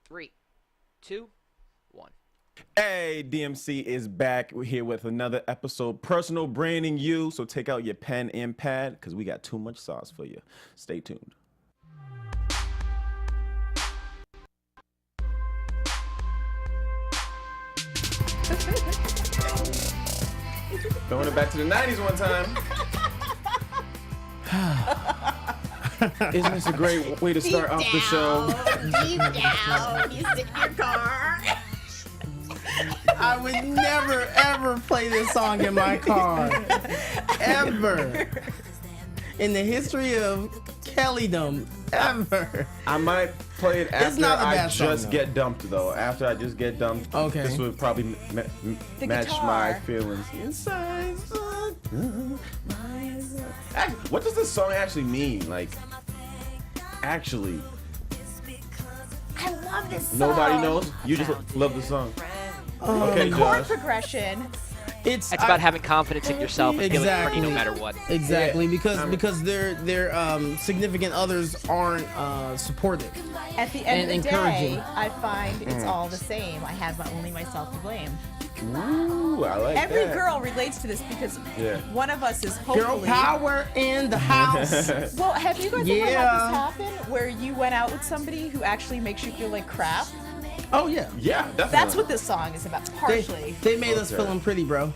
3, 2, 1. Hey, DMC is back. We're here with another episode, Personal Branding You. So take out your pen and pad because we got too much sauce for you. Stay tuned. Throwing it back to the 90s one time. Isn't this a great way to start off the show? Deep down, you sit in your car. I would never, ever play this song in my car. Ever. In the history of Kellydom, ever. I might play it after not a I bad song, just though. get dumped, though. After I just get dumped, Okay. this would probably match guitar. my feelings. Actually, what does this song actually mean? Like, actually, I love this song. nobody knows? You just love the song. Okay, The chord Josh. progression. It's about having confidence in yourself and feeling pretty no matter what. Exactly, Yeah. because their significant others aren't supportive. At the end And of the encouraging. day, I find it's all the same. I have only myself to blame. Ooh, I like Every that. girl relates to this because Yeah. one of us is Girl hopefully. power in the house. Well, have you guys ever Yeah. had this happen where you went out with somebody who actually makes you feel like crap? Oh yeah. Yeah, definitely. That's what this song is about, partially. They made us Okay. feeling pretty, bro.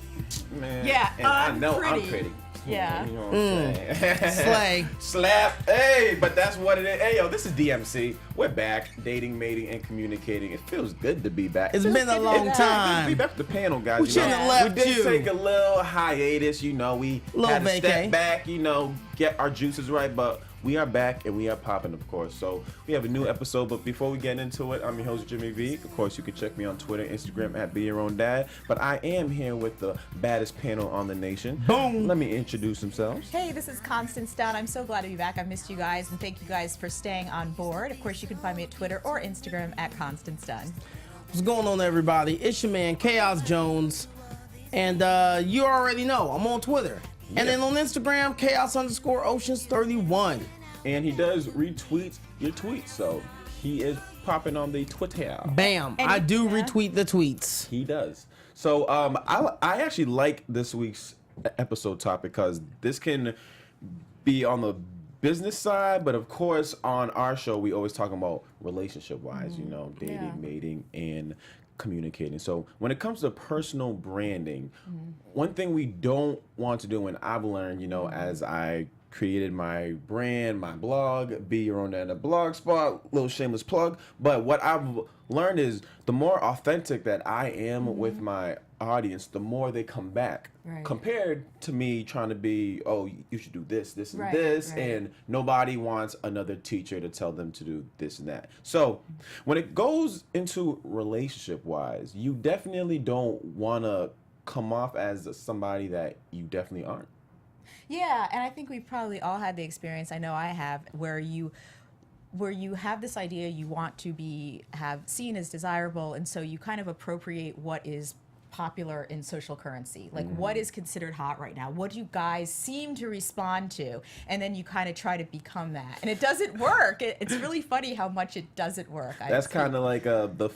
Man. Yeah, and I know I'm pretty. pretty. Yeah. You know what I'm saying? Slay. Slap. Hey, but that's what it is. Hey, yo, this is DMC. We're back, dating, mating, and communicating. It feels good to be back. It's been a long Good to be time. back with the panel, guys. We shouldn't have left We did you. take a little hiatus, you know. We Little had to vacay. step back, you know, get our juices right, but we are back and we are popping, of course. So we have a new episode, but before we get into it, I'm your host, Jimmy V. Of course, you can check me on Twitter, Instagram at Be Your Own Dad. But I am here with the baddest panel on the nation. Boom. Let me introduce themselves. Hey, this is Constance Dunn. I'm so glad to be back. I missed you guys, and thank you guys for staying on board. Of course, you can find me at Twitter or Instagram at Constance Dunn. What's going on, everybody? It's your man, Chaos Jones. And you already know, I'm on Twitter. And then on Instagram, Chaos_Oceans31. And he does retweet your tweets, so he is popping on the Twitter. Bam. And I do yeah. retweet the tweets. He does. So I actually like this week's episode topic because this can be on the business side, but of course on our show we always talk about relationship-wise, you know, dating, Yeah. mating, and communicating. So when it comes to personal branding, one thing we don't want to do, and I've learned, you know, as I created my brand, my blog, Be Your Own Dad, a blog spot, little shameless plug. But what I've learned is the more authentic that I am with my audience, the more they come back. Right. Compared to me trying to be, oh, you should do this, this, and Right, this, right. and nobody wants another teacher to tell them to do this and that. So when it goes into relationship-wise, you definitely don't want to come off as somebody that you definitely aren't. Yeah, and I think we've probably all had the experience, I know I have, where you have this idea you want to have seen as desirable, and so you kind of appropriate what is popular in social currency. Like, what is considered hot right now? What do you guys seem to respond to? And then you kind of try to become that. And it doesn't work. It's really funny how much it doesn't work. That's kind of like the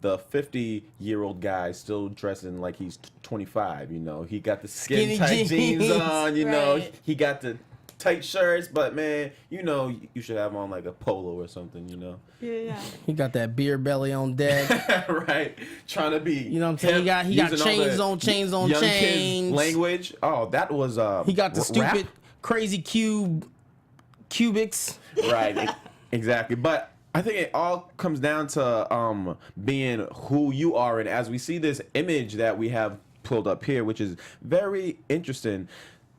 50-year-old guy still dressing like he's 25, you know. He got the skin tight jeans on, you know. Right. He got the tight shirts, but man, you know, you should have on like a polo or something, you know. Yeah. He got that beer belly on deck. Right. Trying to be, You know what I'm saying? He got using all chains the on chains on young kids chains. language. Oh, that was He got the rap? stupid, crazy cubics. Right. Exactly. But I think it all comes down to being who you are, and as we see this image that we have pulled up here, which is very interesting.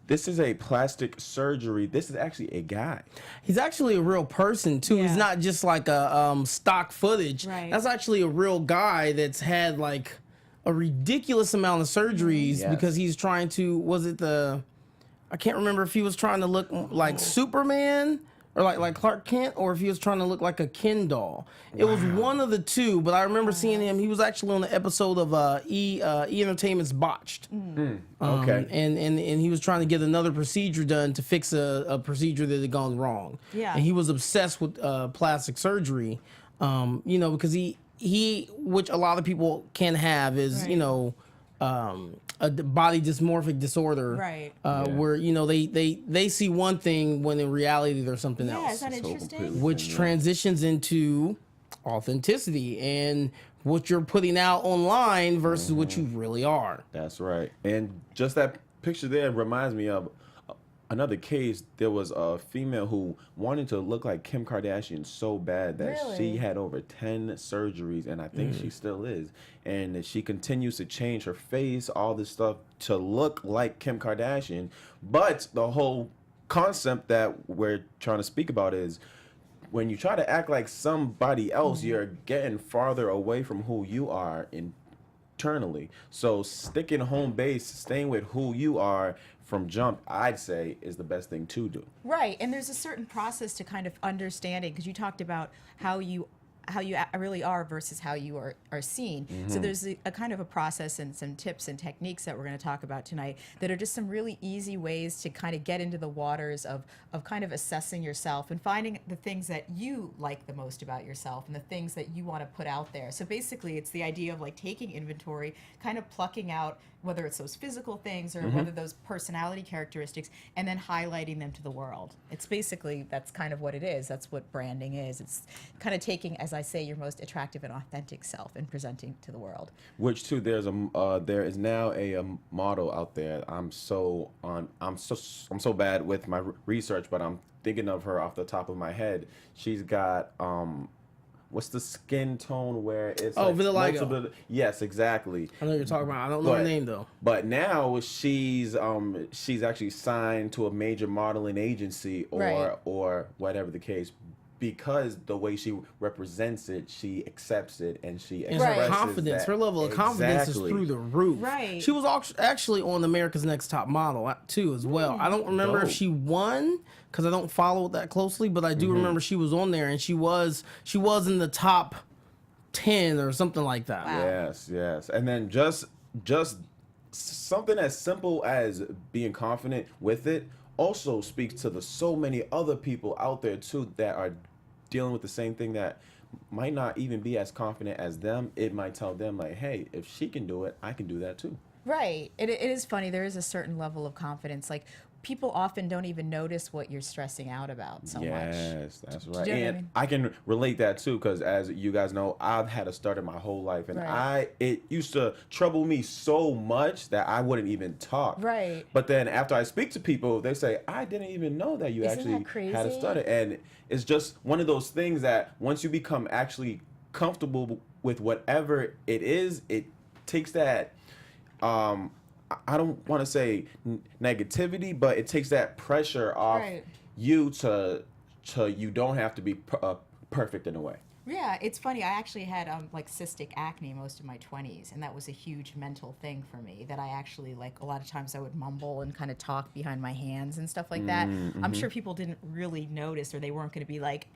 This is a plastic surgery. This is actually a guy. He's actually a real person too. He's Yeah. not just like a stock footage. Right. That's actually a real guy that's had like a ridiculous amount of surgeries Yes. because he's trying to. Was it I can't remember if he was trying to look like Superman or like Clark Kent, or if he was trying to look like a Ken doll. It was one of the two, but I remember seeing him. He was actually on the episode of E Entertainment's Botched. Okay. And he was trying to get another procedure done to fix a procedure that had gone wrong. Yeah. And he was obsessed with plastic surgery, you know, because he which a lot of people can have, is Right. you know, a body dysmorphic disorder, Right. where you know they see one thing when in reality there's something Yeah, else, is that So interesting? completely. which Yeah. transitions into authenticity and what you're putting out online versus what you really are. That's right. And just that picture there reminds me of another case. There was a female who wanted to look like Kim Kardashian so bad that Really? she had over 10 surgeries, and I think she still is. And that she continues to change her face, all this stuff to look like Kim Kardashian. But the whole concept that we're trying to speak about is when you try to act like somebody else, you're getting farther away from who you are internally. So sticking home base, staying with who you are from jump, I'd say is the best thing to do. Right, and there's a certain process to kind of understanding, because you talked about how you really are versus how you are seen. So there's a kind of a process and some tips and techniques that we're going to talk about tonight that are just some really easy ways to kind of get into the waters of kind of assessing yourself and finding the things that you like the most about yourself and the things that you want to put out there. So basically it's the idea of like taking inventory, kind of plucking out whether it's those physical things or whether those personality characteristics, and then highlighting them to the world. It's basically, that's kind of what it is. That's what branding is. It's kind of taking, as I say, your most attractive and authentic self and presenting to the world. Which too, there is now a model out there. I'm so bad with my research, but I'm thinking of her off the top of my head. She's got what's the skin tone where it's vitiligo. Yes, exactly. I know what you're talking about. I don't know her name though. But now she's actually signed to a major modeling agency or whatever the case, because the way she represents it, she accepts it and she And expresses her confidence, that. her level of confidence is Exactly. through the roof. Right. She was actually on America's Next Top Model too, as well. I don't remember if Dope. she won because I don't follow it that closely, but I do remember she was on there and she was in the top 10 or something like that. Wow. Yes. And then just something as simple as being confident with it also speaks to the so many other people out there too that are dealing with the same thing that might not even be as confident as them. It might tell them like, hey, if she can do it, I can do that too. Right. It is funny. There is a certain level of confidence. Like, people often don't even notice what you're stressing out about so much. Yes, that's right. Do you know what I And mean? I can relate that too, because as you guys know, I've had a stutter my whole life, and Right. it used to trouble me so much that I wouldn't even talk. Right. But then after I speak to people, they say, I didn't even know that you Isn't actually that had a crazy? stutter. And it's just one of those things that once you become actually comfortable with whatever it is, it takes that I don't want to say negativity, but it takes that pressure off Right. you to you don't have to be perfect in a way. Yeah, it's funny. I actually had like cystic acne most of my 20s, and that was a huge mental thing for me. That I actually, like, a lot of times I would mumble and kind of talk behind my hands and stuff like that. I'm sure people didn't really notice, or they weren't going to be like,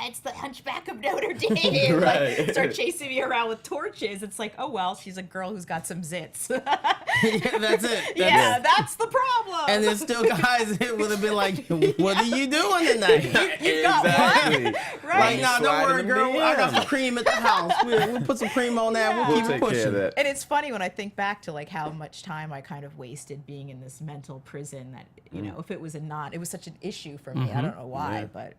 it's the Hunchback of Notre Dame, Right. like, start chasing me around with torches. It's like, oh well, she's a girl who's got some zits. Yeah, that's it. Yeah, that's the problem. And there's still guys that would have been like, what are you doing tonight? You've got Exactly. one, Like, right? nah, don't Slide worry, in girl. the I got DM. some cream at the house. We'll put some cream on that. Yeah. We'll We'll keep take pushing. care of that. And it's funny when I think back to like how much time I kind of wasted being in this mental prison that, you know, if it was it was such an issue for me. I don't know why, but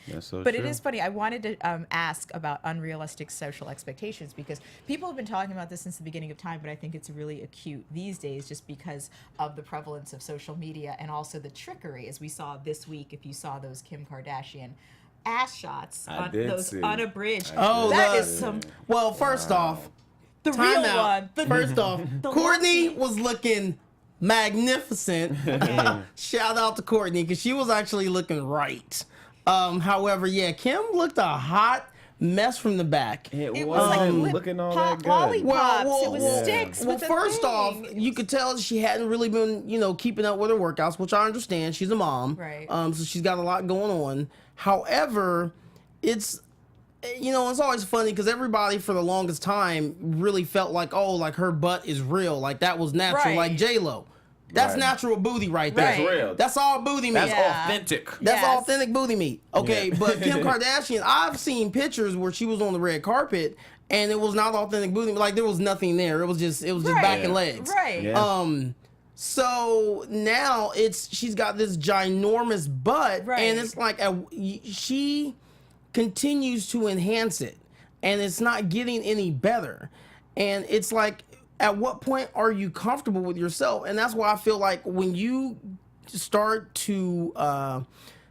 That's so but true. it is funny. I wanted to ask about unrealistic social expectations, because people have been talking about this since the beginning of time, but I think it's really acute these days just because of the prevalence of social media and also the trickery, as we saw this week. If you saw those Kim Kardashian ass shots, I did those see. unabridged, Oh, that the- is some Well, first off, the time real out. one. The, First off, the Courtney lucky- was looking magnificent. Shout out to Courtney because she was actually looking right. However, yeah, Kim looked a hot mess from the back. It was like lip looking all pop that good. lollipops. It was well, sticks. Well, with the first off, thing. you could tell she hadn't really been, keeping up with her workouts, which I understand. She's a mom, Right. So she's got a lot going on. However, it's always funny because everybody for the longest time really felt like, oh, like her butt is real, like that was natural, Right. like J-Lo. That's Right. natural booty right That's there. real. That's all booty meat. That's Yeah. authentic. That's Yes. authentic booty meat. Okay, Yeah. but Kim Kardashian, I've seen pictures where she was on the red carpet and it was not authentic booty meat. Like there was nothing there. It was just Right. back and legs. Right. Yeah. So now she's got this ginormous butt, Right. and it's like she continues to enhance it, and it's not getting any better. And it's like, at what point are you comfortable with yourself? And that's why I feel like when you start to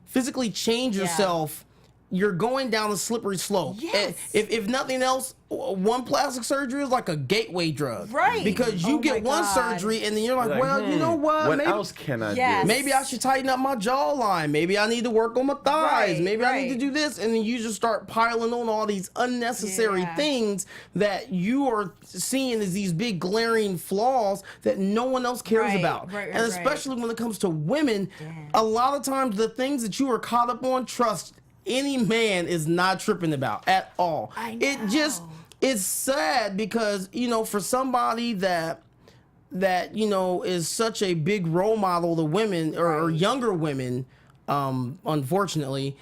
physically change yourself, you're going down a slippery slope. Yes. If nothing else, one plastic surgery is like a gateway drug. Right. Because you Oh get my one God. surgery and then you're like, well, you know what? What maybe, else can I Yes. do? maybe I should tighten up my jawline. Maybe I need to work on my thighs. Right, Maybe I need to right. do this. And then you just start piling on all these unnecessary Yeah. things that you are seeing as these big glaring flaws that no one else cares Right, about. right, And right. especially when it comes to women, a lot of times the things that you are caught up on, trust any man is not tripping about at all. I It just, know. it's sad because, for somebody that is such a big role model to women or younger women, unfortunately,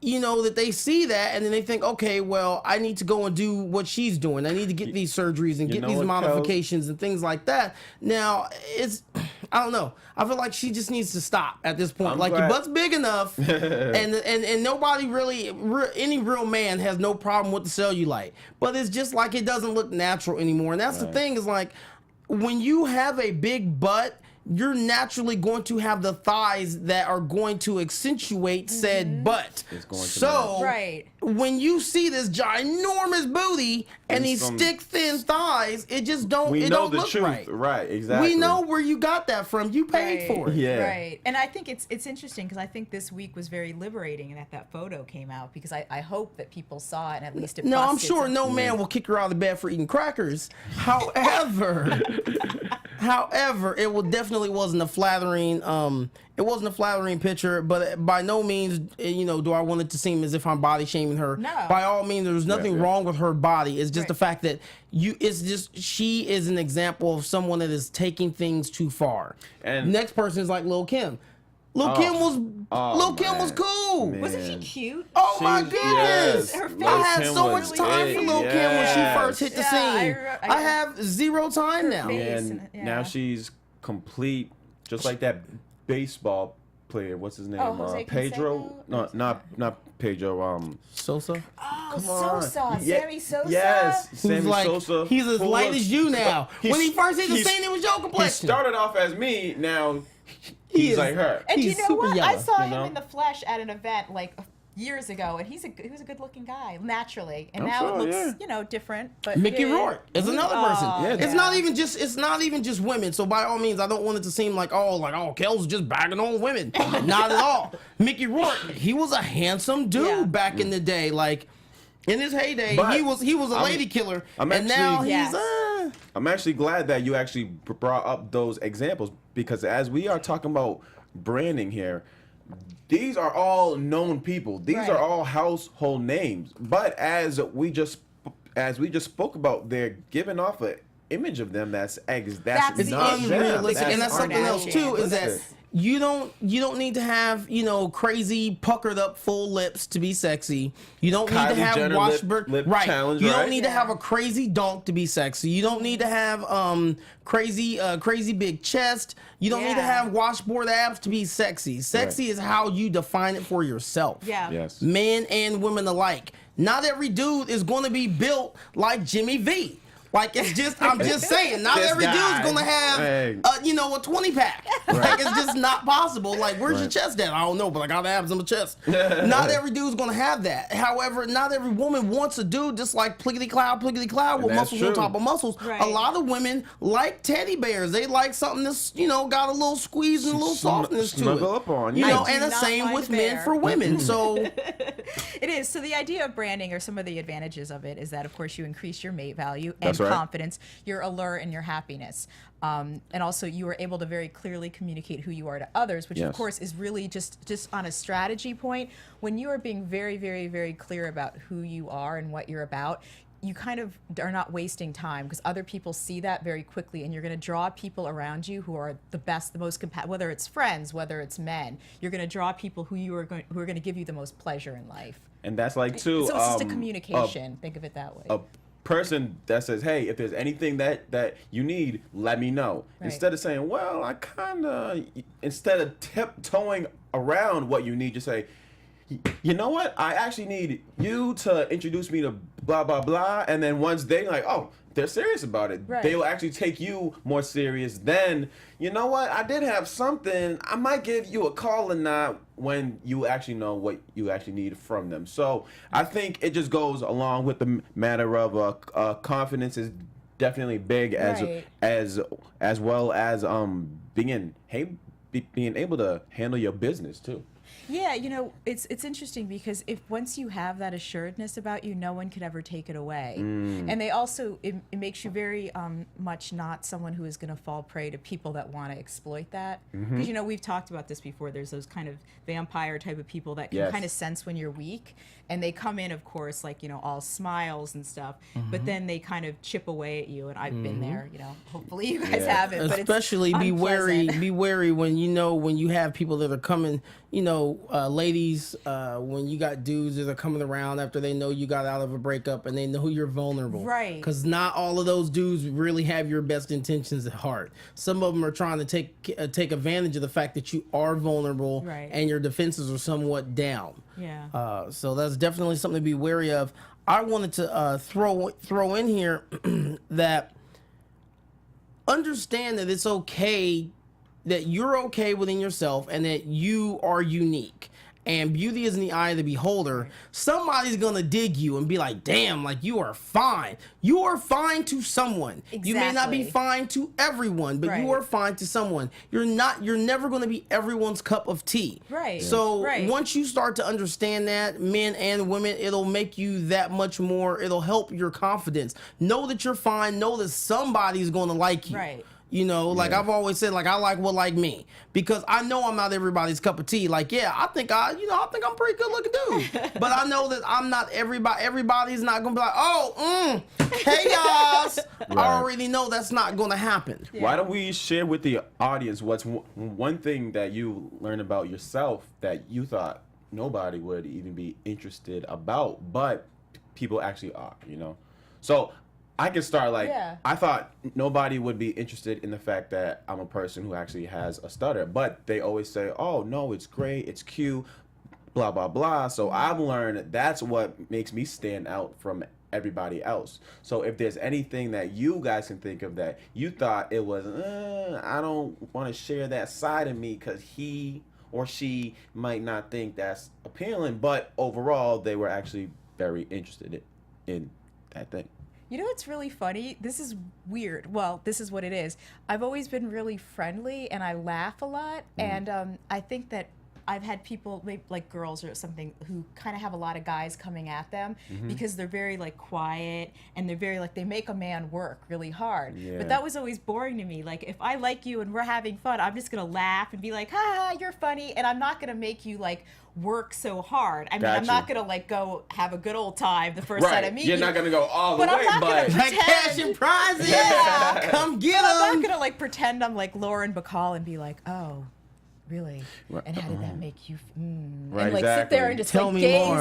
that they see that and then they think, okay, well, I need to go and do what she's doing. I need to get these surgeries and You get know these what, modifications and things like that. Now, I don't know. I feel like she just needs to stop at this point. I'm like, glad- your butt's big enough, and nobody really, any real man has no problem with the cellulite. But it's just like it doesn't look natural anymore. And that's the thing is like, when you have a big butt, you're naturally going to have the thighs that are going to accentuate said butt. It's going to So, Right. when you see this ginormous booty and these some- thick, thin thighs, it just don't. We it know don't the look truth. right. Right, exactly. We know where you got that from. You paid for it. Yeah. Right. And I think it's interesting because I think this week was very liberating and that photo came out because I hope that people saw it and at least it No, I'm busted sure some- no man will kick her out of bed for eating crackers. However, it wasn't a flattering. It wasn't a flattering picture, but by no means, do I want it to seem as if I'm body shaming her. No. By all means, there's nothing yeah. wrong with her body. It's just Right. the fact that she is an example of someone that is taking things too far. And- next person is like Lil' Kim. Lil' Kim was cool. Man. Wasn't she cute? Oh my She's- goodness! yes. Her I face had Kim so was much time for it. Lil' Kim when she Yes. first hit the Yeah, scene. I I have zero time now. face. And Yeah. now she's complete, just like that baseball player. What's his name? Oh, Jose Pedro? Canseco? No, not Pedro. Sosa? Oh, Come on. Sosa. Yeah, Sammy Sosa. Yes, Who's Sammy like, Sosa. he's as who light looks- as you now. He's- When he first hit the he's- scene, it was your He complexion. started off as me. Now He he's is- like her. And He's you know super what? yellow, I saw you him know? in the flesh at an event like years ago, and he was a good-looking guy naturally, and I'm now sure, it looks yeah. Different. But Mickey yeah. Rourke is another person. Oh, It's not even just women. So by all means, I don't want it to seem like Kel's just bagging on women. Not at all. Mickey Rourke, he was a handsome dude Yeah. back in the day. Like in his heyday, But he was a lady killer, I'm and now actually- he's Yes. I'm actually glad that you actually brought up those examples because as we are talking about branding here, these are all known people. These Right. are all household names. But as we just spoke about, they're giving off an image of them that's That's not the them. issue. unrealistic, and that's That's something else too. Is that unrealistic. you don't need to have crazy puckered up full lips to be sexy. You don't need Kylie to have Jenner washburn lip right. challenge, You don't right? need to have a crazy donk to be sexy. You don't need to have crazy big chest. You don't need to Yeah. have washboard abs to be sexy. Sexy Right. is how you define it for yourself. Yeah. Yes. Men and women alike. Not every dude is going to be built like Jimmy V. Like I'm just saying, not This every guy. dude's gonna have, Hey. a 20 pack. Like it's just not possible. Like where's your Right. chest at? I don't know, but I got abs on my chest. Not every dude's gonna have that. However, not every woman wants a dude just like plickety cloud with that's muscles on true. top of muscles. Right. A lot of women like teddy bears. They like something that's got a little squeeze and a little softness to it. Snuggle up on, You yeah. know, I do and the not same mind with a men bear. for women. So It is. So the idea of branding or some of the advantages of it is that, of course, you increase your mate value and That's right. confidence, your allure, and your happiness. And also you are able to very clearly communicate who you are to others, which Yes. of course is really just on a strategy point. When you are being very, very, very clear about who you are and what you're about, you kind of are not wasting time because other people see that very quickly, and you're going to draw people around you who are the best, the most compatible, whether it's friends, whether it's men. You're going to draw people who are going to give you the most pleasure in life. And that's like too. So it's just a communication. Think of it that way. A person that says, "Hey, if there's anything that you need, let me know." Right. Instead of saying, "Well, instead of tiptoeing around what you need, just say, "You know what? I actually need you to introduce me to blah blah blah." And then once they like, oh, they're serious about it, Right. they will actually take you more serious. Then, you know what? I did have something. I might give you a call or not when you actually know what you actually need from them. So I think it just goes along with the matter of confidence is definitely big Right. as well as being able to handle your business too. Yeah, it's interesting because if once you have that assuredness about you, no one could ever take it away. And they also, it makes you very much not someone who is going to fall prey to people that want to exploit that. Because, we've talked about this before. There's those kind of vampire type of people that can Yes. kind of sense when you're weak. And they come in, of course, like, all smiles and stuff. But then they kind of chip away at you. And I've been there, hopefully you guys haven't. But Especially it's be unpleasant. wary when when you have people that are coming, ladies, when you got dudes that are coming around after they know you got out of a breakup and they know you're vulnerable. Right. Because not all of those dudes really have your best intentions at heart. Some of them are trying to take advantage of the fact that you are vulnerable Right. and your defenses are somewhat down. Yeah. So that's definitely something to be wary of. I wanted to throw in here that understand that it's okay, that you're okay within yourself and that you are unique. And beauty is in the eye of the beholder. Somebody's gonna dig you and be like, damn, like you are fine. You are fine to someone. You may not be Exactly. fine to everyone, but you Right. are fine to someone. You're never gonna be everyone's cup of tea. Right. So Right. once you start to understand that, men and women, it'll make you that much more, it'll help your confidence. Know that you're fine, know that somebody's gonna like you. Right. I've always said, like, I like what like me, because I know I'm not everybody's cup of tea. Like, yeah, I think I'm pretty good looking dude, but I know that I'm not everybody. Everybody's not gonna be like, chaos. Right. I already know that's not gonna happen. Why don't we share with the audience what's one thing that you learned about yourself that you thought nobody would even be interested about, but people actually are, So I can start I thought nobody would be interested in the fact that I'm a person who actually has a stutter, but they always say, oh, no, it's great, it's cute, blah, blah, blah. So I've learned that's what makes me stand out from everybody else. So if there's anything that you guys can think of that you thought it was, I don't want to share that side of me because he or she might not think that's appealing, but overall they were actually very interested in that thing. What's really funny? This is weird. Well, this is what it is. I've always been really friendly and I laugh a lot. And I think that I've had people, maybe like girls or something, who kind of have a lot of guys coming at them because they're very quiet and they're very they make a man work really hard. Yeah. But that was always boring to me. Like, if I like you and we're having fun, I'm just going to laugh and be like, ha, you're funny. And I'm not going to make you work so hard. I mean, I'm not going to go have a good old time the first time I meet you. You're not going to go all the But I'm way, not gonna but pretend- Like cash and prizes. Yeah. Come get I'm them. not gonna pretend I'm Lauren Bacall and be like, oh, really? Right. And how did that make you? Right, and sit there and just Tell me gaze, more.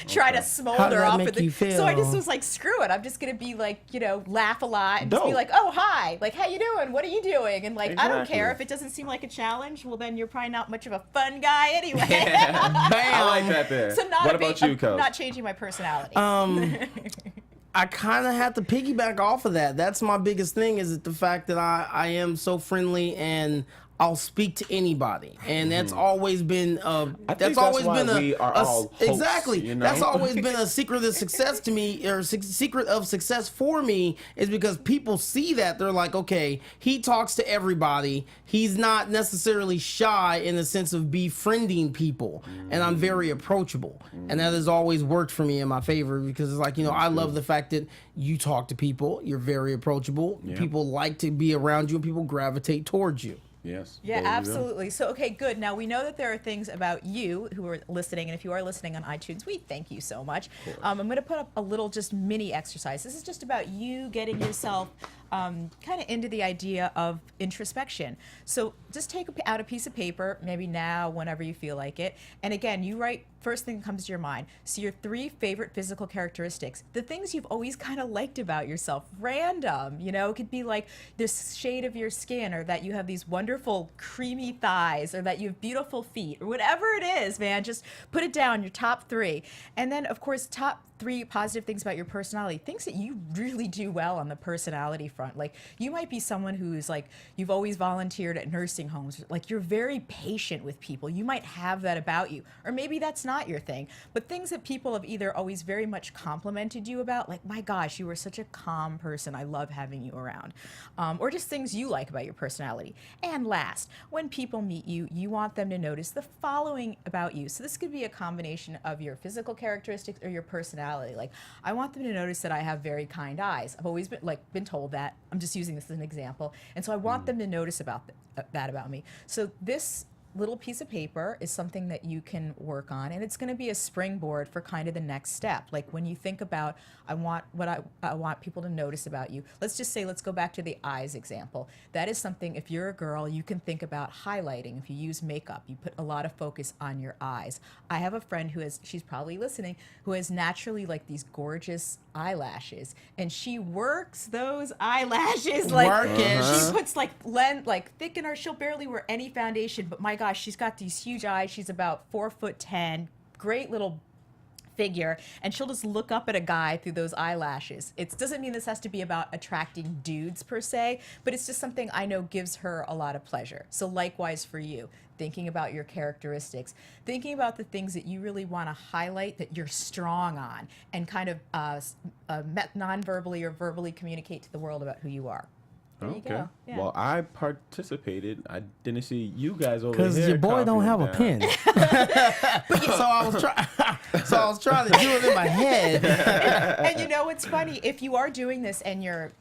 try to How did smolder that off make at the. you feel? So I just was like, screw it. I'm just gonna be laugh a lot and just be Dope. like, oh, hi, how you doing? What are you doing? And I don't Exactly. care if it doesn't seem like a challenge. Well, then you're probably not much of a fun guy anyway. I like that there. So What about you, I'm Kels? not changing my personality. I kind of have to piggyback off of that. That's my biggest thing, is the fact that I am so friendly and I'll speak to anybody, and that's always been that's why we are all hosts, exactly. That's always been a secret of success to me, or secret of success for me, is because people see that they're like, okay, he talks to everybody. He's not necessarily shy in the sense of befriending people, and I'm very approachable, and that has always worked for me in my favor, because it's I love the fact that you talk to people, you're very approachable, people like to be around you, and people gravitate towards you. Yes. Yeah, there you go. absolutely. So, okay, good. Now we know that there are things about you who are listening, and if you are listening on iTunes, we thank you so much. I'm going to put up a little just mini exercise. This is just about you getting yourself kind of into the idea of introspection. So just take out a piece of paper, maybe now, whenever you feel like it, and again, you write first thing that comes to your mind. So your 3 favorite physical characteristics, the things you've always kind of liked about yourself, random, you know, it could be like this shade of your skin, or that you have these wonderful creamy thighs, or that you have beautiful feet, or whatever it is, man, just put it down, your top 3. And then, of course, top 3 positive things about your personality, things that you really do well on the personality front. Like, you might be someone who's like, you've always volunteered at nursing homes, like you're very patient with people. You might have that about you, or maybe that's not your thing, but things that people have either always very much complimented you about, like, my gosh, you were such a calm person, I love having you around, or just things you like about your personality. And last, when people meet you, you want them to notice the following about you. So this could be a combination of your physical characteristics or your personality. Like, I want them to notice that I have very kind eyes. I've always been told that. I'm just using this as an example, and so I want them to notice that about me. So this little piece of paper is something that you can work on, and it's going to be a springboard for kind of the next step. Like, when you think about, I want people to notice about you. Let's just say, let's go back to the eyes example. That is something, if you're a girl, you can think about highlighting. If you use makeup, you put a lot of focus on your eyes. I have a friend who she's probably listening, who has naturally like these gorgeous eyelashes, and she works those eyelashes like she puts like thick in her. She'll barely wear any foundation, but my gosh, she's got these huge eyes. She's about 4'10", great little figure, and she'll just look up at a guy through those eyelashes. It doesn't mean this has to be about attracting dudes per se, but it's just something I know gives her a lot of pleasure. So likewise for you, thinking about your characteristics, thinking about the things that you really want to highlight that you're strong on, and kind of non-verbally or verbally communicate to the world about who you are. There you go. Yeah. Well, I participated. I didn't see you guys over Because here. your boy don't have a pen. So I was trying to do it in my head. And you know what's funny? If you are doing this and you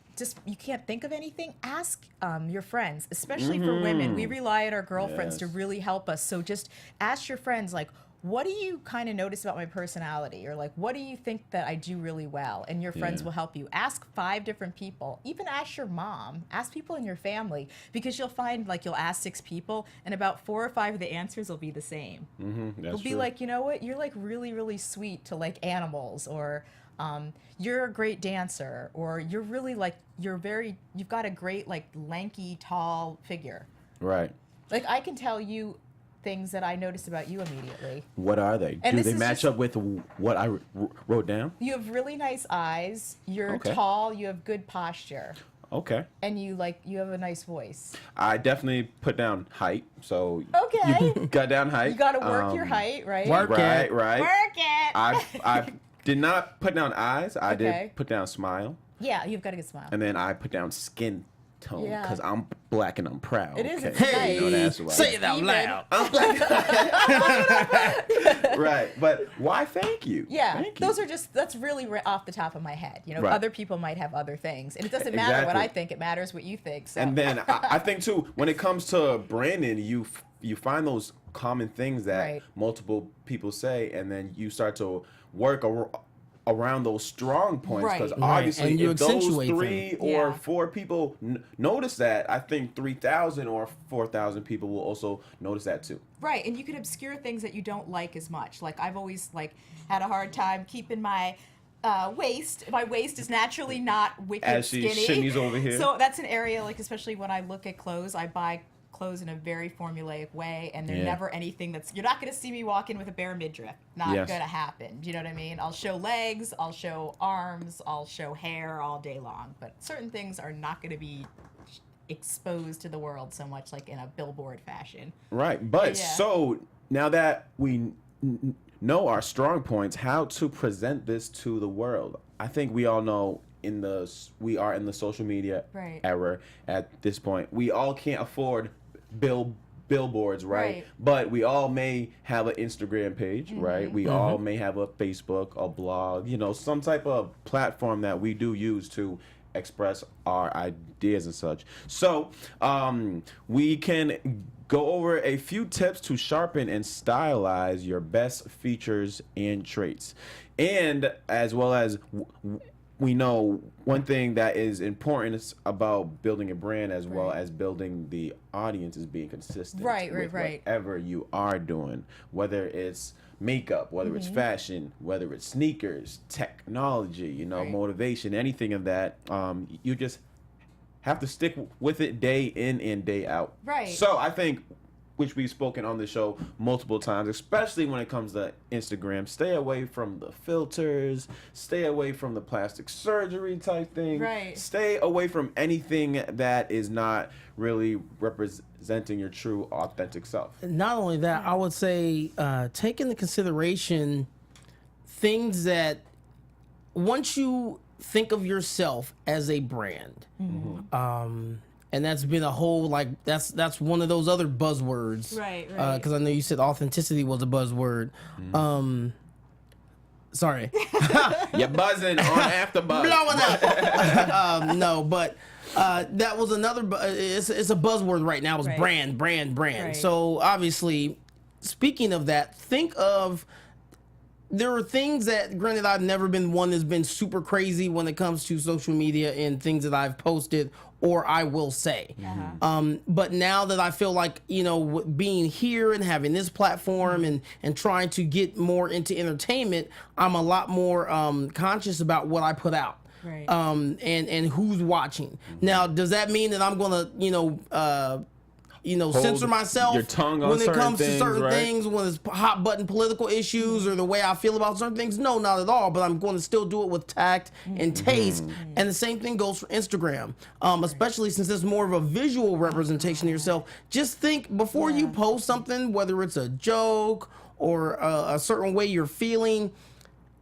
can't think of anything, ask your friends, especially for women. We rely on our girlfriends to really help us. So just ask your friends, like, what do you kind of notice about my personality? Or like, what do you think that I do really well? And your friends will help you. Ask 5 different people. Even ask your mom. Ask people in your family, because you'll find, like, you'll ask 6 people, and about 4 or 5 of the answers will be the same. It'll be like, you know what? You're like really, really sweet to like animals, or you're a great dancer, or you're really like, you've got a great like lanky, tall figure. Right. Like, I can tell you things that I notice about you immediately. What are they? And Do they match up with what I wrote down? You have really nice eyes. You're Okay. tall. You have good posture. Okay. And you have a nice voice. I definitely put down height. So Okay. you got down height. You got to work your height, right? Work it. Right. Work it. I did not put down eyes. I Okay. did put down smile. Yeah, you've got a good smile. And then I put down skin tone, Yeah. because I'm black and I'm proud. It is, okay? it's You know, nice. that's right. Say it out Even. loud. I'm black. Right. But why thank you? Yeah, Thank you. that's really off the top of my head. You know, Right. other people might have other things, and it doesn't matter what Exactly. I think. It matters what you think. So. And then I think too, when it comes to branding, you find those common things that Right. multiple people say, and then you start to work around those strong points, Right. because Right. obviously And you if those accentuate 3 them. or Yeah. 4 people notice that, I think 3,000 or 4,000 people will also notice that too. Right, and you can obscure things that you don't like as much. Like, I've always had a hard time keeping my waist. My waist is naturally not wicked As she skinny. shimmies over here. So that's an area, like, especially when I look at clothes, I buy clothes in a very formulaic way, and they're Yeah. never anything you're not going to see me walk in with a bare midriff. Not Yes. going to happen. Do you know what I mean? I'll show legs, I'll show arms, I'll show hair all day long, but certain things are not going to be exposed to the world so much, like in a billboard fashion. Right. But Yeah. so now that we know our strong points, how to present this to the world. I think we all know we are in the social media Right. era at this point. We all can't afford billboards, right? Right. But we all may have an Instagram page, right? We all may have a Facebook, a blog, some type of platform that we do use to express our ideas and such. So we can go over a few tips to sharpen and stylize your best features and traits. And as well as we know one thing that is important about building a brand as well as building the audience is being consistent with whatever you are doing, whether it's makeup, whether it's fashion, whether it's sneakers, technology, motivation, anything of that. You just have to stick with it day in and day out. Right. So I think, which we've spoken on the show multiple times, especially when it comes to Instagram, stay away from the filters, stay away from the plastic surgery type thing. Right. Stay away from anything that is not really representing your true, authentic self. Not only that, I would say take into consideration things that once you think of yourself as a brand, and that's been a whole that's one of those other buzzwords, right? Because I know you said authenticity was a buzzword. Sorry, you're buzzing on after buzz. Blowing up. No, but that was another. It's a buzzword right now. It's brand. Right. So obviously, speaking of that, think of. There are things that, granted, I've never been one that's been super crazy when it comes to social media and things that I've posted or I will say. But now that I feel like, being here and having this platform and trying to get more into entertainment, I'm a lot more conscious about what I put out. Right. And who's watching. Now, does that mean that I'm going to, censor myself your tongue on when it certain comes to things, certain right? things, when it's hot button political issues or the way I feel about certain things? No, not at all. But I'm going to still do it with tact and taste. And the same thing goes for Instagram, especially since it's more of a visual representation of yourself. Just think before you post something, whether it's a joke or a certain way you're feeling,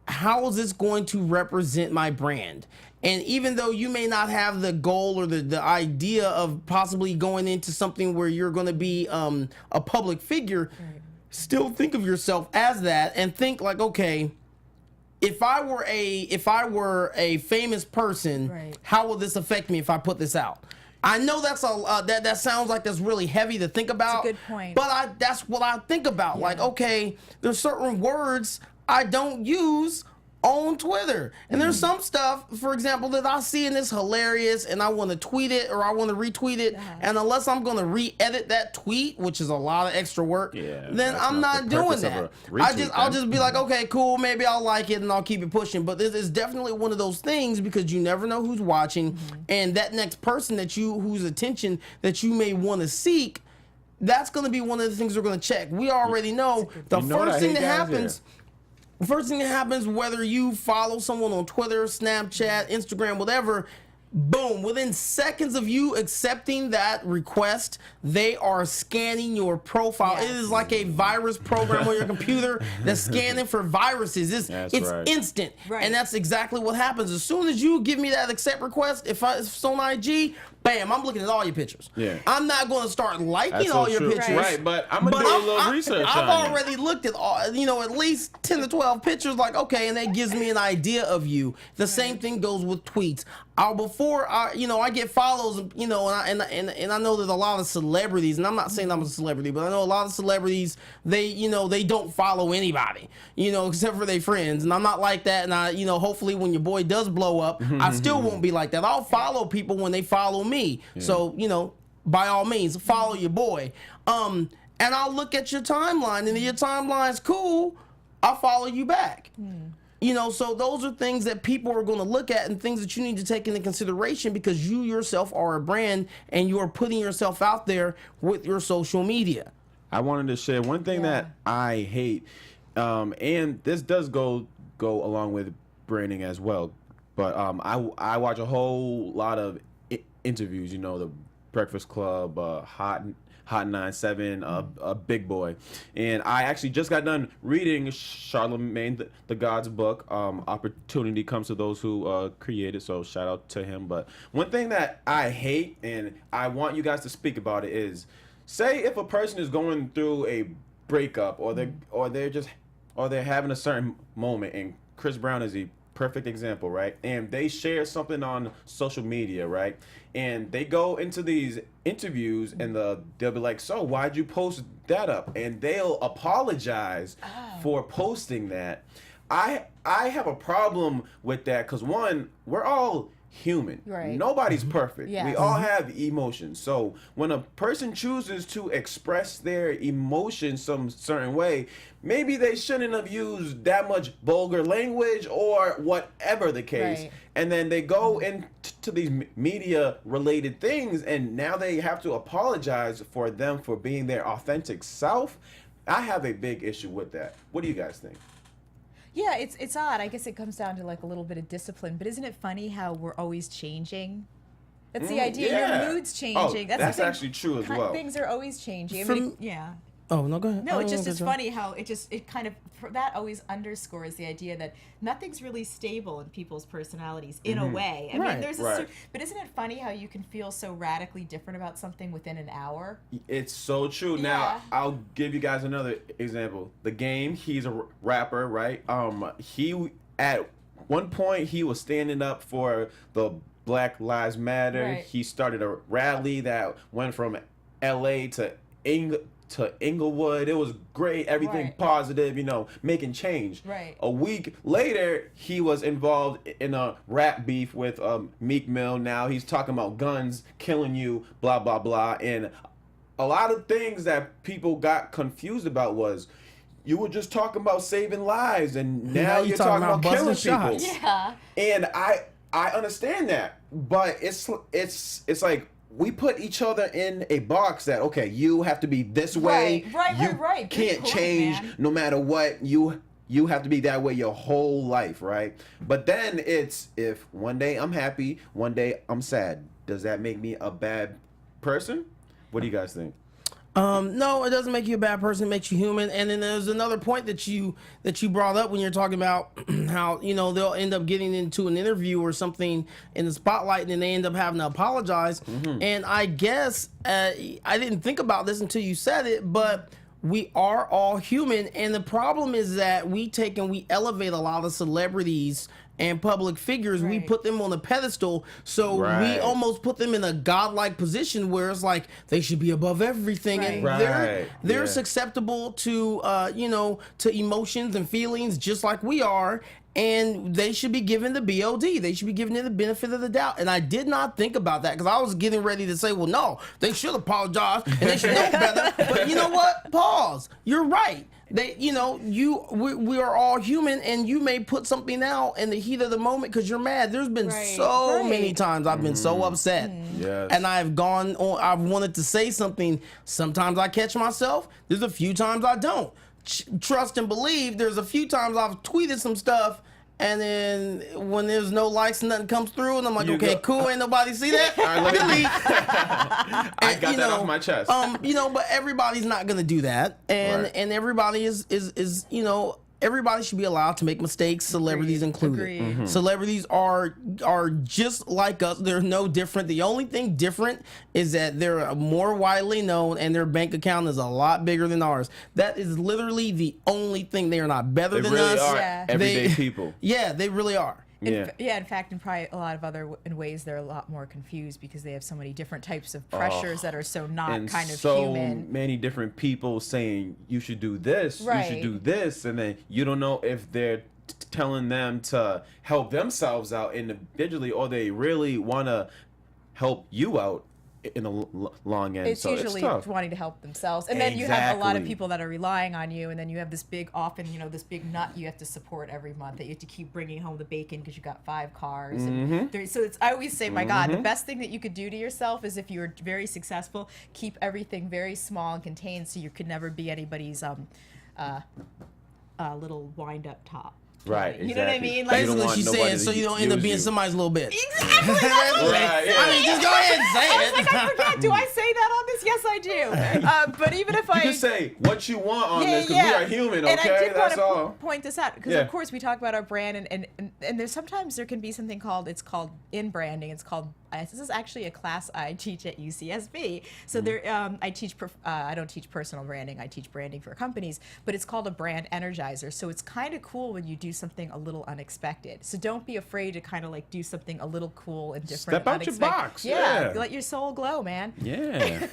how is this going to represent my brand? And even though you may not have the goal or the idea of possibly going into something where you're going to be a public figure, still think of yourself as that and think like, okay, if I were a famous person, how will this affect me if I put this out? I know that's that sounds like that's really heavy to think about. That's a good point. But that's what I think about. Yeah. Like, okay, there's certain words I don't use on Twitter. And there's some stuff, for example, that I see and it's hilarious and I want to tweet it or I want to retweet it. And unless I'm going to re-edit that tweet, which is a lot of extra work, then I'm not doing that. I'll just be like, okay, cool, maybe I'll like it and I'll keep it pushing. But this is definitely one of those things because you never know who's watching. And that next person whose attention that you may want to seek, that's going to be one of the things we're going to check. We already know the first thing that happens. The first thing that happens, whether you follow someone on Twitter, Snapchat, Instagram, whatever, boom, within seconds of you accepting that request, they are scanning your profile. It is like a virus program on your computer that's scanning for viruses. It's instant. And that's exactly what happens. As soon as you give me that accept request, if it's on IG, bam, I'm looking at all your pictures. I'm not going to start liking all your pictures. Right, but I'm going to do a little research on it. I've already looked at all, at least 10 to 12 pictures, like, okay, and that gives me an idea of you. The same thing goes with tweets. Before I get follows, and I know there's a lot of celebrities, and I'm not saying I'm a celebrity, but I know a lot of celebrities, they don't follow anybody, except for their friends, and I'm not like that, and hopefully when your boy does blow up, I still won't be like that. I'll follow people when they follow me, so, by all means, follow your boy, and I'll look at your timeline, and if your timeline's cool, I'll follow you back. So those are things that people are going to look at and things that you need to take into consideration because you yourself are a brand and you are putting yourself out there with your social media. I wanted to share one thing that I hate, and this does go along with branding as well, but I watch a whole lot of interviews, the Breakfast Club, Hot 97, a Big Boy. And I actually just got done reading Charlemagne the God's book. Opportunity comes to those who create it, so shout out to him. But one thing that I hate, and I want you guys to speak about it, is say if a person is going through a breakup or they're having a certain moment, and Chris Brown is a perfect example, right? And they share something on social media, right? And they go into these interviews and they'll be like, so why'd you post that up? And they'll apologize for posting that. I have a problem with that because, one, we're all human. Right. Nobody's perfect. Yes. We all have emotions. So when a person chooses to express their emotions some certain way, maybe they shouldn't have used that much vulgar language or whatever the case. Right. And then they go into these media related things and now they have to apologize for them for being their authentic self. I have a big issue with that. What do you guys think? Yeah, it's odd. I guess it comes down to like a little bit of discipline. But isn't it funny how we're always changing? That's the idea. Yeah. Your mood's changing. Oh, that's the thing. actually true as well. Things are always changing. I From- mean, yeah. Oh, no, go ahead. No, Oh, it's just go it's ahead. funny how it kind of that always underscores the idea that nothing's really stable in people's personalities in a way. I mean, Right. there's Right. but isn't it funny how you can feel so radically different about something within an hour? It's so true. Yeah. Now, I'll give you guys another example. The Game, he's a rapper, right? He at one point he was standing up for the Black Lives Matter. Right. He started a rally that went from LA to Inglewood. It was great, everything Right. positive, making change. Right. A week later, he was involved in a rap beef with Meek Mill. Now he's talking about guns killing you, blah blah blah, and a lot of things that people got confused about was you were just talking about saving lives, and now you're talking about killing busting people. shots. Yeah. And I understand that, but it's like we put each other in a box that, okay, you have to be this way. Right. You Good can't point, change man. no matter what. You have to be that way your whole life, right? But then it's if one day I'm happy, one day I'm sad. Does that make me a bad person? What do you guys think? No, it doesn't make you a bad person. It makes you human. And then there's another point that you brought up when you're talking about how they'll end up getting into an interview or something in the spotlight, and then they end up having to apologize. And I guess I didn't think about this until you said it, but we are all human, and the problem is that we take and we elevate a lot of celebrities and public figures. We Right. put them on a pedestal, so we Right. almost put them in a godlike position where it's like they should be above everything, and Right. they're Yeah. susceptible to to emotions and feelings just like we are. And they should be given the BOD. They should be given the benefit of the doubt. And I did not think about that because I was getting ready to say, well, no, they should apologize and they should know better. But you know what? Pause. You're right. We are all human, and you may put something out in the heat of the moment because you're mad. There's been Right. so Right. many times I've been so upset. Yes. And I've gone on, I've wanted to say something. Sometimes I catch myself. There's a few times I don't. Trust and believe, there's a few times I've tweeted some stuff, and then when there's no likes and nothing comes through, and I'm like, You okay, go- cool, ain't nobody see that? All right, let me- Delete. I got that off my chest. But everybody's not gonna do that, and Right. and everybody is everybody should be allowed to make mistakes, celebrities included. Agreed. Mm-hmm. Celebrities are just like us. They're no different. The only thing different is that they're more widely known and their bank account is a lot bigger than ours. That is literally the only thing. They are not better They than really us. are Yeah. everyday people. Yeah, they really are. Yeah. In fact, in probably a lot of other in ways, they're a lot more confused because they have so many different types of pressures that are so not And kind of so human. many different people saying you should do this, you Right. should do this, and then you don't know if they're telling them to help themselves out individually or they really want to help you out in the long end. It's so usually it's tough. wanting to help themselves, and then you have a lot of Exactly. people that are relying on you, and then you have this big, often this big nut you have to support every month that you have to keep bringing home the bacon because you got 5 cars. And so I always say, my God, the best thing that you could do to yourself is if you're very successful, keep everything very small and contained, so you could never be anybody's little wind up top. Right, You know what I exactly. mean? You Like, don't Basically, want she's nobody saying to so you don't end up use being you. somebody's little bitch. exactly. That's what Right, yeah. I mean, just go ahead and say I it. was like, I forget. Do I say that on this? Yes, I do. But even if You I can say what you want on this because we are human, okay? And I did That's want to all. point this out because Yeah. of course we talk about our brand and there's sometimes there can be something called in branding. It's called this is actually a class I teach at UCSB. So there I teach I don't teach personal branding. I teach branding for companies, but it's called a brand energizer. So it's kind of cool when you do do something a little unexpected. So don't be afraid to kind of like do something a little cool and different. Step out your box. Yeah. Let your soul glow, man. Yeah. There you go.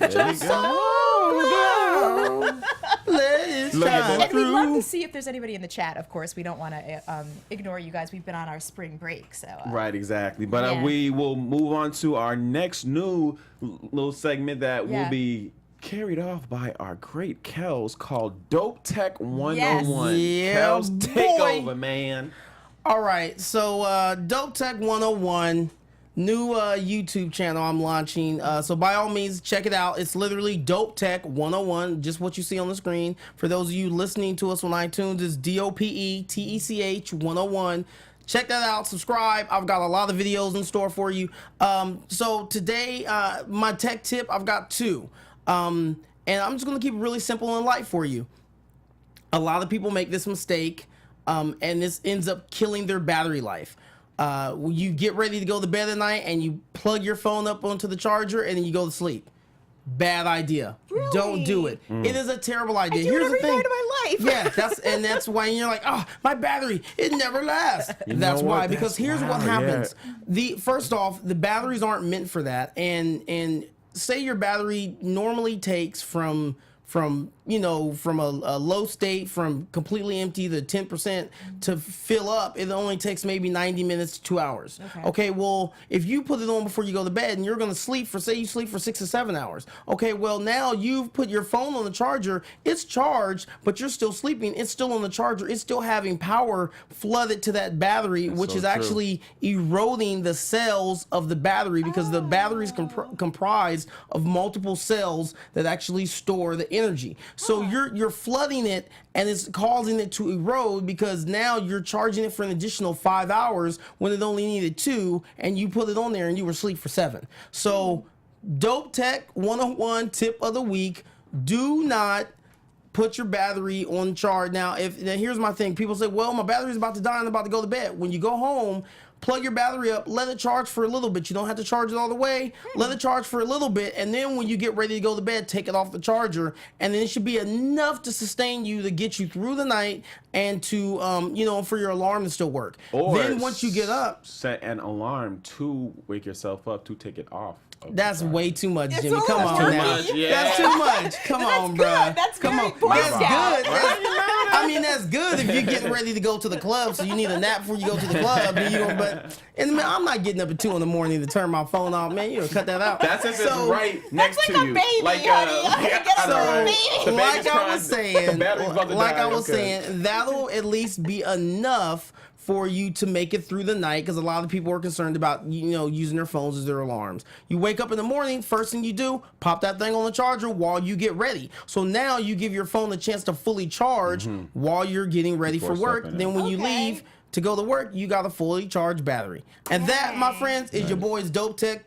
Let's Look at shine that. And we'd love through. to see if there's anybody in the chat. Of course, we don't want to ignore you guys. We've been on our spring break, so Right, exactly. But Yeah. we will move on to our next new little segment that will be carried off by our great Kels called Dope Tech 101. Yeah, Kels, take boy. over, man. All right, so Dope Tech 101, new YouTube channel I'm launching. So by all means, check it out. It's literally Dope Tech 101, just what you see on the screen. For those of you listening to us on iTunes, it's DOPETECH 101. Check that out. Subscribe. I've got a lot of videos in store for you. So today, my tech tip, I've got two. And I'm just going to keep it really simple and light for you. A lot of people make this mistake, and this ends up killing their battery life. When you get ready to go to bed at night and you plug your phone up onto the charger and then you go to sleep. Bad idea. Really? Don't do it. It is a terrible idea. I do it every night of my life. Yeah, that's why you're like, oh, my battery, it never lasts. That's know why, what? because That's here's what wild, happens. First off, the batteries aren't meant for that, and say your battery normally takes from a low state, from completely empty to 10% to fill up, it only takes maybe 90 minutes to 2 hours. Okay, well, if you put it on before you go to bed and you're going to sleep for, say you sleep for 6 to 7 hours. Okay, well, now you've put your phone on the charger, it's charged, but you're still sleeping, it's still on the charger, it's still having power flooded to that battery, which so is true. actually eroding the cells of the battery, because the battery is comprised of multiple cells that actually store the energy. So you're flooding it, and it's causing it to erode, because now you're charging it for an additional 5 hours when it only needed 2, and you put it on there and you were asleep for 7. So Dope Tech 101 tip of the week: do not put your battery on charge. Now here's my thing. People say, well, my battery's about to die and I'm about to go to bed. When you go home, plug your battery up, let it charge for a little bit. You don't have to charge it all the way. Let it charge for a little bit, and then when you get ready to go to bed, take it off the charger, and then it should be enough to sustain you, to get you through the night, and to for your alarm to still work. Or then once you get up, set an alarm to wake yourself up to take it off. that's way too much, It's Jimmy. a Come little on too now. much, yeah. That's too much. Come on, good. bruh. That's Come very on. Boy That's Scout. good. I mean, that's good if you're getting ready to go to the club, so you need a nap before you go to the club. Man, I'm not getting up at 2 a.m. to turn my phone off, man. You gotta cut that out. That's if it's right next like to a you. baby, honey. I know, right? The like baby's I crying, was saying, the battery's about to die. Okay. that'll at least be enough for you to make it through the night, because a lot of people are concerned about using their phones as their alarms. You wake up in the morning, first thing you do, pop that thing on the charger while you get ready. So now you give your phone a chance to fully charge while you're getting ready for Before work. stepping Then out. when you Okay. leave to go to work, you got a fully charged battery. And that, my friends, is your boy's Dope Tech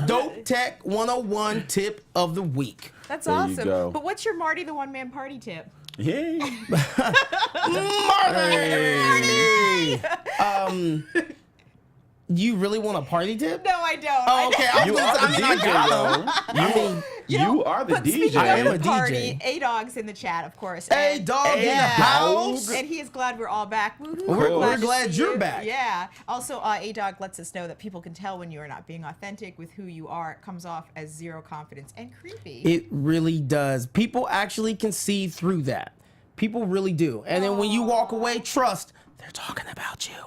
Dope Tech 101 tip of the week. That's There you awesome. go. But what's your Marty the One Man Party tip? Yay. You really want a party tip? No, I don't. Oh, okay. You are the DJ, yo. You are the But DJ. speaking I am of a the party, DJ. A-Dog's in the chat, of course. Hey, dog in the house. And he is glad we're all back. Woo-hoo. We're to glad see you're you. back. Yeah. Also, A-Dog lets us know that people can tell when you are not being authentic with who you are. It comes off as zero confidence and creepy. It really does. People actually can see through that. People really do. And then when you walk away, trust, they're talking about you.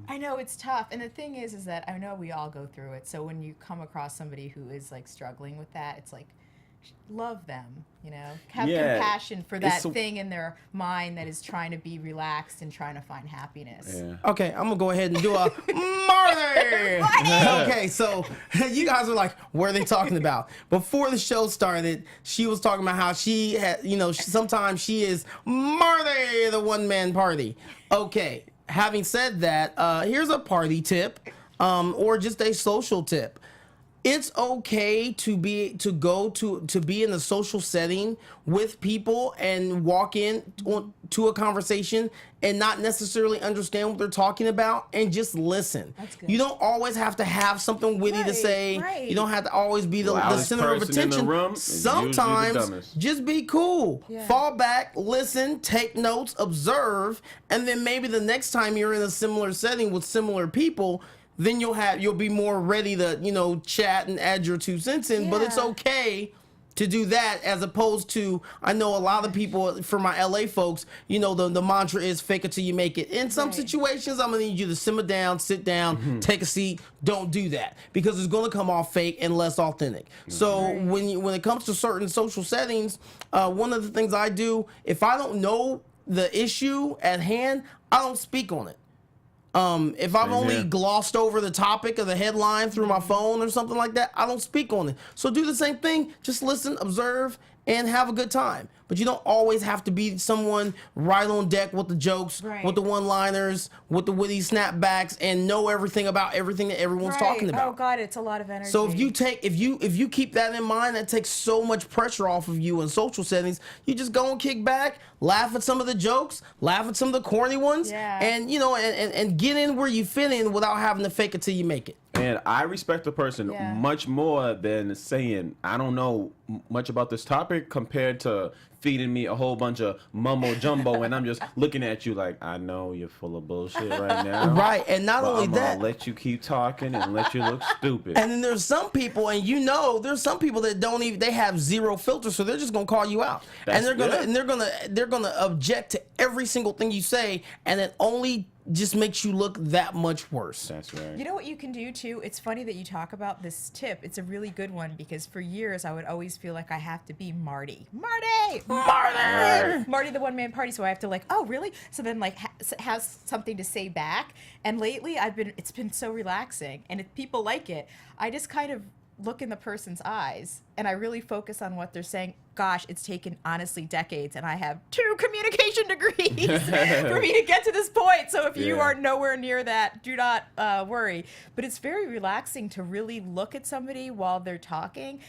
I know it's tough, and the thing is that I know we all go through it. So when you come across somebody who is like struggling with that, it's like, love them, have Yeah. compassion for that It's a- thing in their mind that is trying to be relaxed and trying to find happiness. Yeah. Okay, I'm gonna go ahead and do a Marty. Okay, so you guys are like, what are they talking about? Before the show started, she was talking about how she had, sometimes she is Marty, the one man party. Okay, having said that, here's a party tip, or just a social tip. it's okay to be in a social setting with people and walk to a conversation and not necessarily understand what they're talking about and just listen. That's good. You don't always have to have something witty to say. Right. You don't have to always be the Loudest center of person in the attention. room is usually the Sometimes dumbest. just be cool. Yeah. Fall back, listen, take notes, observe, and then maybe the next time you're in a similar setting with similar people, then you'll be more ready to, chat and add your 2 cents in. But it's Yeah. okay to do that, as opposed to, I know a lot of people, for my LA folks, the mantra is fake it till you make it. In some Right. situations, I'm gonna need you to simmer down, sit down, take a seat. Don't do that, because it's gonna come off fake and less authentic. So when it comes to certain social settings, one of the things I do, if I don't know the issue at hand, I don't speak on it. If I've only here. glossed over the topic of the headline through my phone or something like that, I don't speak on it. So do the same thing. Just listen, observe, and have a good time. But you don't always have to be someone right on deck with the jokes, Right. with the one-liners, with the witty snapbacks, and know everything about everything that everyone's talking about. Oh God, it's a lot of energy. So if you keep that in mind, that takes so much pressure off of you in social settings. You just go and kick back, laugh at some of the jokes, laugh at some of the corny ones, Yeah. and and get in where you fit in without having to fake it till you make it. And I respect the person Yeah. much more than saying, I don't know much about this topic, compared to feeding me a whole bunch of mumbo jumbo and I'm just looking at you like, I know you're full of bullshit right now. Right, and not but only I'm that, gonna let you keep talking and let you look stupid. and then there's some people, and there's some people that they have zero filter, so they're just gonna call you out, and they're gonna object to every single thing you say, and it only just makes you look that much worse. That's right. You know what you can do too? It's funny that you talk about this tip. It's a really good one, because for years I would always feel like I have to be Marty, the one-man party. So I have to oh really? So then has something to say back. And lately it's been so relaxing. And if people like it, I just kind of look in the person's eyes and I really focus on what they're saying. Gosh, it's taken honestly decades, and I have 2 communication degrees for me to get to this point. So if you Yeah. are nowhere near that, do not worry. But it's very relaxing to really look at somebody while they're talking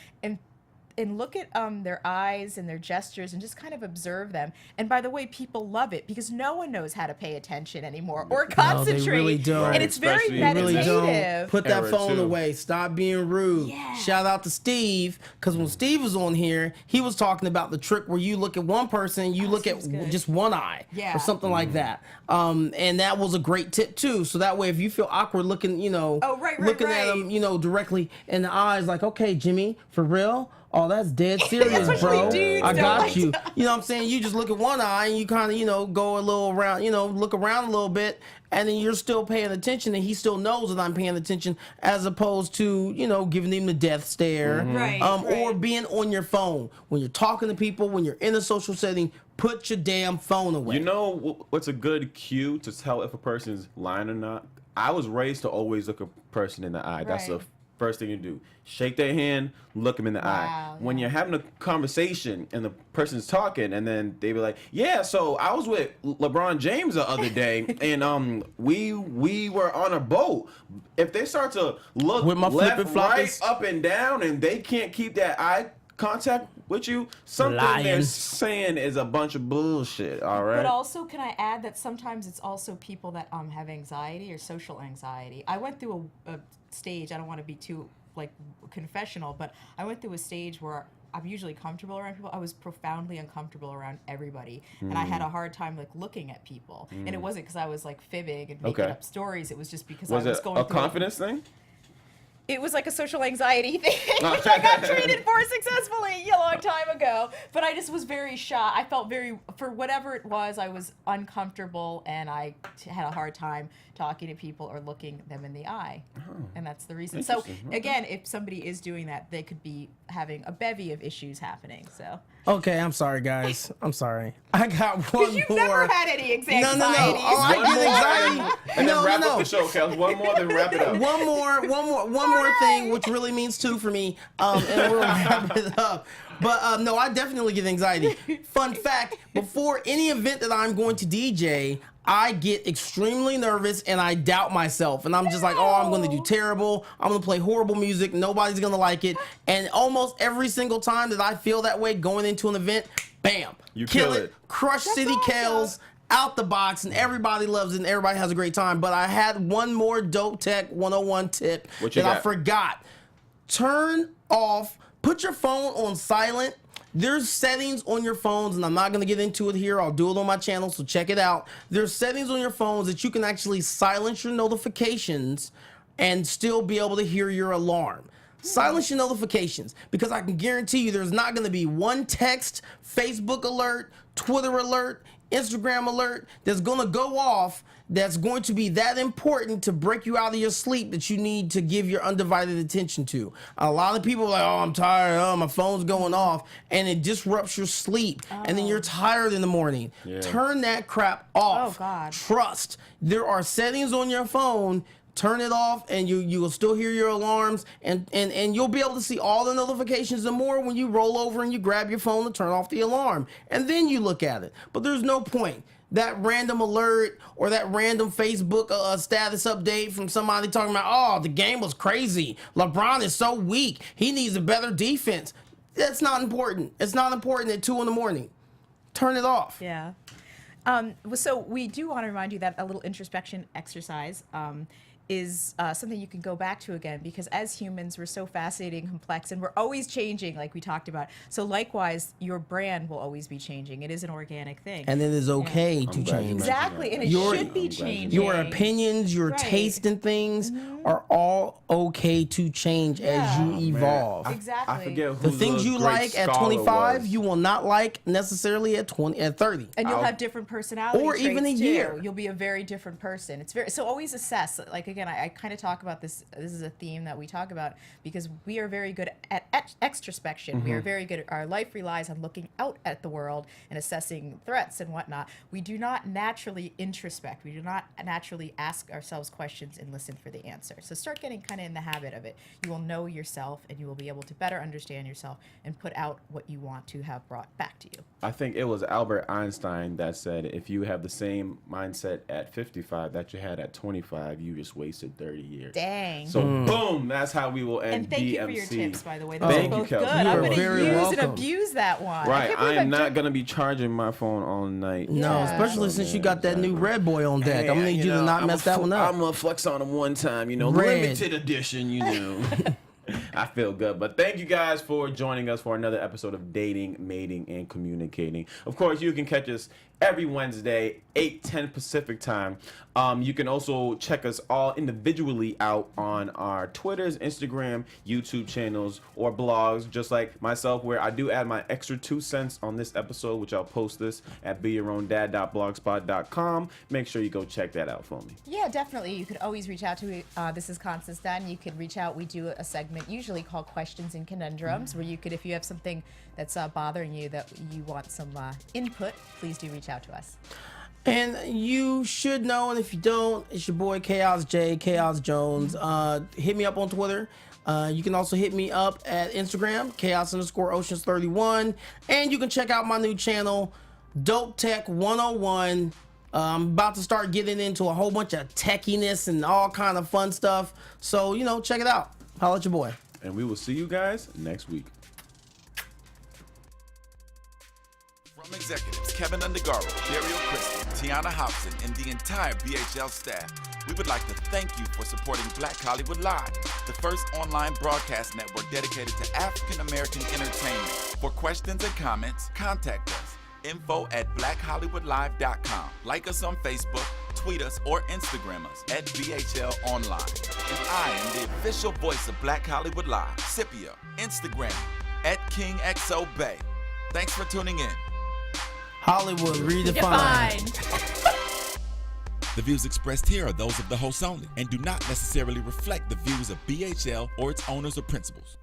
and look at their eyes and their gestures and just kind of observe them. And by the way, people love it because no one knows how to pay attention anymore or concentrate. really don't. And it's very Especially You really meditative. don't. Put that Era, phone too. away. Stop being rude. Yeah. Shout out to Steve, because when Steve was on here, he was talking about the trick where you look at one person, you look at Steve's good. just one eye, Yeah. or something like that. And that was a great tip too. So that way, if you feel awkward looking, looking at right. them, directly in the eyes, like, okay, Jimmy, for real. Oh, that's dead serious, Especially bro. dudes I don't got like you. You know what I'm saying? You just look at one eye and you kind of, go a little around, look around a little bit, and then you're still paying attention, and he still knows that I'm paying attention, as opposed to, giving him the death stare. Right, Or right. being on your phone. When you're talking to people, when you're in a social setting, put your damn phone away. You know what's a good cue to tell if a person's lying or not? I was raised to always look a person in the eye. That's the Right. first thing you do. Shake their hand, look them in the eye. Wow, When you're having a conversation and the person's talking, and then they be like, "Yeah, so I was with LeBron James the other day, and we were on a boat." If they start to look With my left, flippin' right, floppies. up and down, and they can't keep that eye contact with you, something they're Lying. saying is a bunch of bullshit. All right. But also, can I add that sometimes it's also people that have anxiety or social anxiety. I went through a stage. I don't want to be too confessional, but I went through a stage where I'm usually comfortable around people. I was profoundly uncomfortable around everybody, and I had a hard time looking at people. And it wasn't because I was fibbing and making Okay. up stories. It was just because Was I was it going a through confidence thing? It was like a social anxiety thing, which I got treated for successfully a long time ago. But I just was very shy. I felt for whatever it was, I was uncomfortable, and I had a hard time talking to people or looking them in the eye. And that's the reason. So Interesting. Okay. again, if somebody is doing that, they could be having a bevy of issues happening. So Okay, I'm sorry, guys. I'm sorry. I got one you've more. never had any anxiety. No. Oh, I One get more, anxiety. and then No, wrap no, up no. the show, Kels. One more, then wrap it up. One more more thing, which really means 2 for me, and we'll wrap it up. But no, I definitely get anxiety. Fun fact, before any event that I'm going to DJ, I get extremely nervous and I doubt myself. And I'm just like, oh, I'm going to do terrible. I'm going to play horrible music. Nobody's going to like it. And almost every single time that I feel that way going into an event, bam, you kill it. Crush City Kales out the box, and everybody loves it and everybody has a great time. But I had one more Dope Tech 101 tip that I forgot. Turn off, put your phone on silent. There's settings on your phones, and I'm not going to get into it here. I'll do it on my channel, so check it out. There's settings on your phones that you can actually silence your notifications and still be able to hear your alarm. Silence your notifications, because I can guarantee you there's not going to be one text, Facebook alert, Twitter alert, Instagram alert that's going to go off that's going to be that important to break you out of your sleep that you need to give your undivided attention to. A lot of people are like, oh, I'm tired, oh, my phone's going off, and it disrupts your sleep, and then you're tired in the morning. Yeah. Turn that crap off. Oh, God. Trust. There are settings on your phone. Turn it off, and you will still hear your alarms, and you'll be able to see all the notifications and more when you roll over and you grab your phone to turn off the alarm, and then you look at it. But there's no point. That random alert or that random Facebook status update from somebody talking about, oh, the game was crazy. LeBron is so weak. He needs a better defense. That's not important. It's not important at 2 in the morning. Turn it off. Yeah. So we do want to remind you that a little introspection exercise is something you can go back to again, because as humans, we're so fascinating, complex, and we're always changing, like we talked about. So likewise, your brand will always be changing. It is an organic thing. And it is okay to change. Exactly, and it should be changing. Your opinions, your taste in things are all okay to change as you evolve. Exactly. I forget who the things you like at 25, you will not like necessarily at 30. And you'll have different personality or traits even a too. year. You'll be a very different person. It's very so always assess. Like again, I kind of talk about this. This is a theme that we talk about because we are very good at extrospection. We are very good at our life relies on looking out at the world and assessing threats and whatnot. We do not naturally introspect. We do not naturally ask ourselves questions and listen for the answer. So start getting kind of in the habit of it. You will know yourself and you will be able to better understand yourself and put out what you want to have brought back to you. I think it was Albert Einstein that said, if you have the same mindset at 55 that you had at 25, you just wasted 30 years. Dang. So boom, that's how we will end And thank BMC. you for your tips, by the way. Those Thank are you, both Kelsey. good. I'm going to very use welcome. and abuse that one. Right, I am not going to be charging my phone all night. No, especially since you got that new Red Boy on deck. I'm going to need you to not mess that one up. I'm going to flex on him one time, limited edition, I feel good. But thank you guys for joining us for another episode of Dating, Mating, and Communicating. Of course, you can catch us every Wednesday, 8-10 Pacific time. You can also check us all individually out on our Twitters, Instagram, YouTube channels, or blogs, just like myself, where I do add my extra 2 cents on this episode, which I'll post this at beyourowndad.blogspot.com. Make sure you go check that out for me. Yeah, definitely. You could always reach out to me. This is Constance Dunn. You could reach out. We do a segment usually called Questions and Conundrums, where you could, if you have something that's bothering you that you want some input, please do reach out to us. And you should know, and if you don't, it's your boy Chaos J, Chaos Jones. Hit me up on Twitter. You can also hit me up at Instagram, Chaos_Oceans31. And you can check out my new channel, Dope Tech 101. I'm about to start getting into a whole bunch of techiness and all kind of fun stuff. So, check it out. Holla at your boy. And we will see you guys next week. From executives Keven Undergaro, Dario Christie, Tiana Hobson, and the entire BHL staff, we would like to thank you for supporting Black Hollywood Live, the first online broadcast network dedicated to African American entertainment. For questions and comments, contact us. info@blackhollywoodlive.com. Like us on Facebook, tweet us, or Instagram us at BHL Online. And I am the official voice of Black Hollywood Live, Scipio, Instagram @KingXOBay. Thanks for tuning in. Hollywood redefined. The views expressed here are those of the hosts only and do not necessarily reflect the views of BHL or its owners or principals.